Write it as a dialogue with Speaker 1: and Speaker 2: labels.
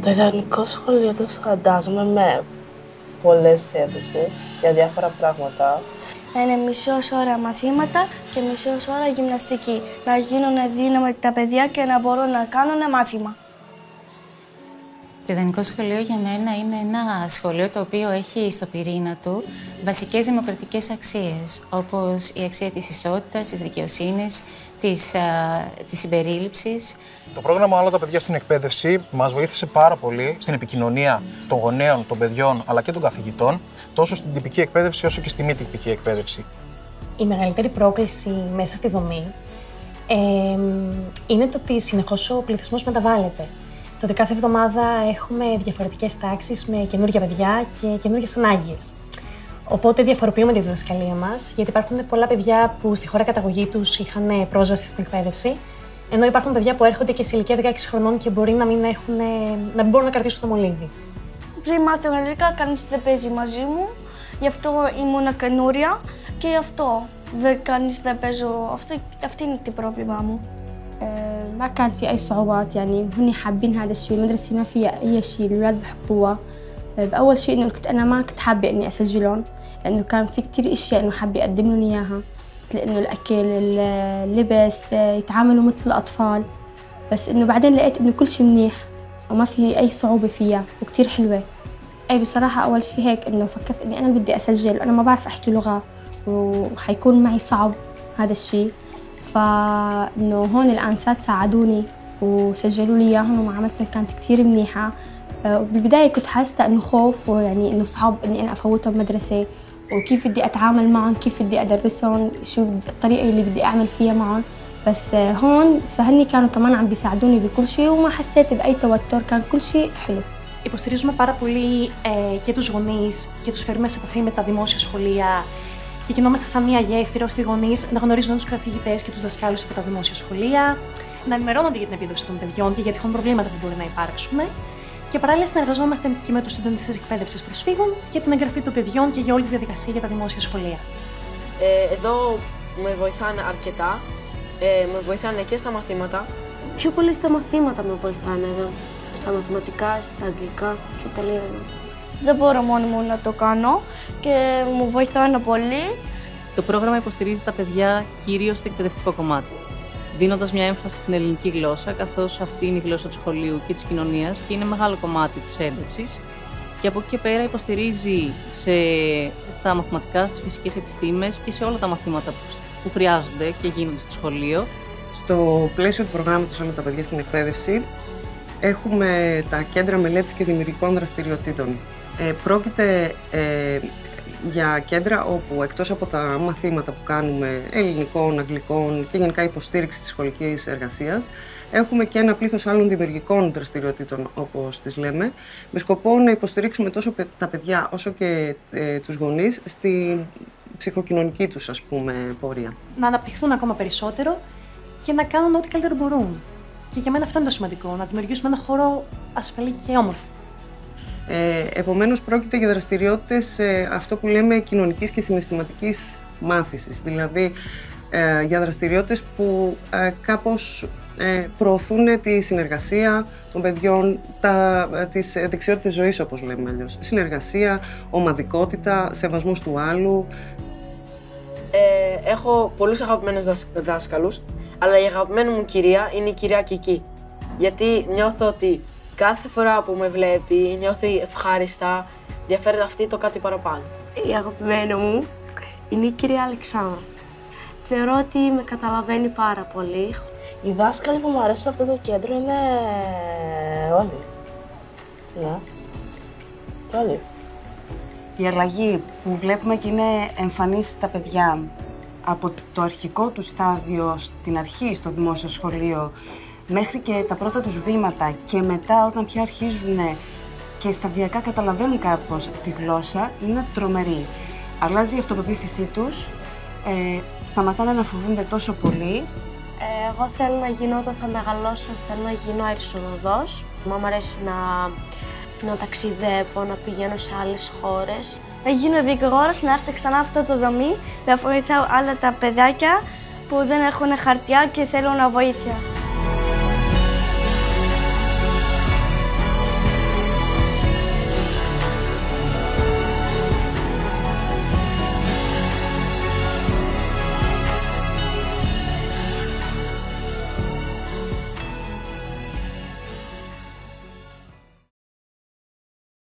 Speaker 1: Το ιδανικό σχολείο το φαντάζομαι με πολλές αίθουσες για διάφορα πράγματα.
Speaker 2: Να είναι μισή ώρα μαθήματα και μισή ώρα γυμναστική. Να γίνουν δύναμη τα παιδιά και να μπορούν να κάνουν μάθημα.
Speaker 3: Το ιδανικό σχολείο για μένα είναι ένα σχολείο το οποίο έχει στο πυρήνα του βασικές δημοκρατικές αξίες, όπως η αξία της ισότητας, της δικαιοσύνης, της συμπερίληψης.
Speaker 4: Το πρόγραμμα Όλα τα παιδιά στην εκπαίδευση μας βοήθησε πάρα πολύ στην επικοινωνία των γονέων, των παιδιών αλλά και των καθηγητών, τόσο στην τυπική εκπαίδευση όσο και στη μη τυπική εκπαίδευση.
Speaker 5: Η μεγαλύτερη πρόκληση μέσα στη δομή είναι το ότι συνεχώς ο πληθυσμός μεταβάλλεται. Το ότι κάθε εβδομάδα έχουμε διαφορετικές τάξεις με καινούργια παιδιά και καινούργιες ανάγκες. Οπότε διαφοροποιούμε τη διδασκαλία μας, γιατί υπάρχουν πολλά παιδιά που στη χώρα καταγωγή τους είχαν πρόσβαση στην εκπαίδευση, ενώ υπάρχουν παιδιά που έρχονται και σε ηλικία 16 χρονών και μπορεί να μην μπορούν να κρατήσουν το μολύβι.
Speaker 2: Πριν μάθω αγγλικά, κανείς δεν παίζει μαζί μου, γι' αυτό ήμουν καινούρια και γι' αυτό κανείς δεν παίζω. Αυτή είναι το πρόβλημά μου.
Speaker 6: ما كان في أي صعوبات يعني هن حابين هذا الشيء المدرسة ما فيها أي شيء الأولاد بحبوها بأول شيء إنه كنت أنا ما كنت حابة إني أسجلهم لأنه كان في كتير أشياء إنه حابة أقدم لهم إياها مثل إنه الأكل اللبس يتعاملوا مثل الأطفال بس إنه بعدين لقيت إنه كل شيء منيح وما في أي صعوبة فيها وكتير حلوة. أي بصراحة أول شيء هيك إنه فكرت إني أنا بدي أسجل وأنا ما بعرف أحكي لغة وحيكون معي صعب هذا الشيء. فإنه هون الأنسات ساعدوني وسجلوا لي إياهم ومعاملتهم كانت كتير منيحة. بالبداية كنت حاسة إنه خوف ويعني إنه صعب إني أنا أفوتهم مدرسة وكيف بدي أتعامل معهم كيف بدي أدرسهم شو الطريقة اللي بدي أعمل فيها معهم بس هون فهني كانوا كمان عم بيساعدوني بكل شيء وما حسيت بأي توتر كان كل شيء حلو.
Speaker 5: Υποστηρίζουμε πάρα πολύ και τους γονείς και τους φέρουμε σε επαφή με τα δημόσια σχολεία. Και κινόμαστε σαν μία γέφυρα ώστε οι γονείς να γνωρίζουν τους καθηγητές και τους δασκάλους από τα δημόσια σχολεία, να ενημερώνονται για την επίδοση των παιδιών και για τυχόν προβλήματα που μπορεί να υπάρξουν. Και παράλληλα συνεργαζόμαστε και με τους συντονιστές εκπαίδευσης προσφύγων για την εγγραφή των παιδιών και για όλη τη διαδικασία για τα δημόσια σχολεία.
Speaker 1: Εδώ με βοηθάνε αρκετά. Με βοηθάνε και στα μαθήματα.
Speaker 7: Πιο πολύ στα μαθήματα με βοηθάνε εδώ. Στα μαθηματικά, στα αγγλικά, πιο πολύ εδώ.
Speaker 2: Δεν μπορώ μόνο μου να το κάνω και μου βοηθάνε πολύ.
Speaker 8: Το πρόγραμμα υποστηρίζει τα παιδιά κυρίως στο εκπαιδευτικό κομμάτι, δίνοντας μια έμφαση στην ελληνική γλώσσα, καθώς αυτή είναι η γλώσσα του σχολείου και της κοινωνίας και είναι μεγάλο κομμάτι της ένταξης. Και από εκεί και πέρα υποστηρίζει στα μαθηματικά, στις φυσικές επιστήμες και σε όλα τα μαθήματα που χρειάζονται και γίνονται στο σχολείο.
Speaker 9: Στο πλαίσιο του προγράμματος Όλα τα παιδιά στην εκπαίδευση, έχουμε τα κέντρα μελέτης και δημιουργικών δραστηριοτήτων. Πρόκειται για κέντρα όπου εκτός από τα μαθήματα που κάνουμε ελληνικών, αγγλικών και γενικά υποστήριξη της σχολικής εργασίας, έχουμε και ένα πλήθος άλλων δημιουργικών δραστηριοτήτων, όπως τις λέμε, με σκοπό να υποστηρίξουμε τόσο τα παιδιά όσο και τους γονείς στη ψυχοκοινωνική τους, ας πούμε, πορεία.
Speaker 5: Να αναπτυχθούν ακόμα περισσότερο και να κάνουν ό,τι καλύτερο μπορούν. Και για μένα αυτό είναι το σημαντικό, να δημιουργήσουμε ένα χώρο ασφαλή και όμορφο.
Speaker 9: Επομένως, πρόκειται για δραστηριότητες αυτό που λέμε κοινωνικής και συναισθηματικής μάθησης. Δηλαδή, για δραστηριότητες που κάπως προωθούν τη συνεργασία των παιδιών, τις δεξιότητες ζωής, όπως λέμε αλλιώς. Συνεργασία, ομαδικότητα, σεβασμός του άλλου.
Speaker 1: Έχω πολλούς αγαπημένους δάσκαλους, αλλά η αγαπημένη μου κυρία είναι η κυρία Κική. Γιατί νιώθω ότι κάθε φορά που με βλέπει, νιώθει ευχάριστα, ενδιαφέρεται αυτή το κάτι παραπάνω.
Speaker 7: Η αγαπημένη μου είναι η κυρία Αλεξάνδρα. Θεωρώ ότι με καταλαβαίνει πάρα πολύ.
Speaker 1: Οι δάσκαλοι που μου αρέσουν σε αυτό το κέντρο είναι όλοι. Ναι, όλοι.
Speaker 10: Η αλλαγή που βλέπουμε και είναι εμφανής στα παιδιά από το αρχικό του στάδιο στην αρχή στο δημόσιο σχολείο μέχρι και τα πρώτα τους βήματα και μετά όταν πια αρχίζουν και σταδιακά καταλαβαίνουν κάπως τη γλώσσα, είναι τρομερή. Αλλάζει η αυτοπεποίθησή τους, σταματάνε να φοβούνται τόσο πολύ.
Speaker 7: Εγώ θέλω να γίνω, όταν θα μεγαλώσω, θέλω να γίνω αεροσυνοδός. Μου αρέσει να ταξιδεύω, να πηγαίνω σε άλλες χώρες.
Speaker 2: Να γίνω δικηγόρος, να έρθω ξανά αυτό το δομή, να βοηθάω άλλα τα παιδάκια που δεν έχουν χαρτιά και θέλουν βοήθεια.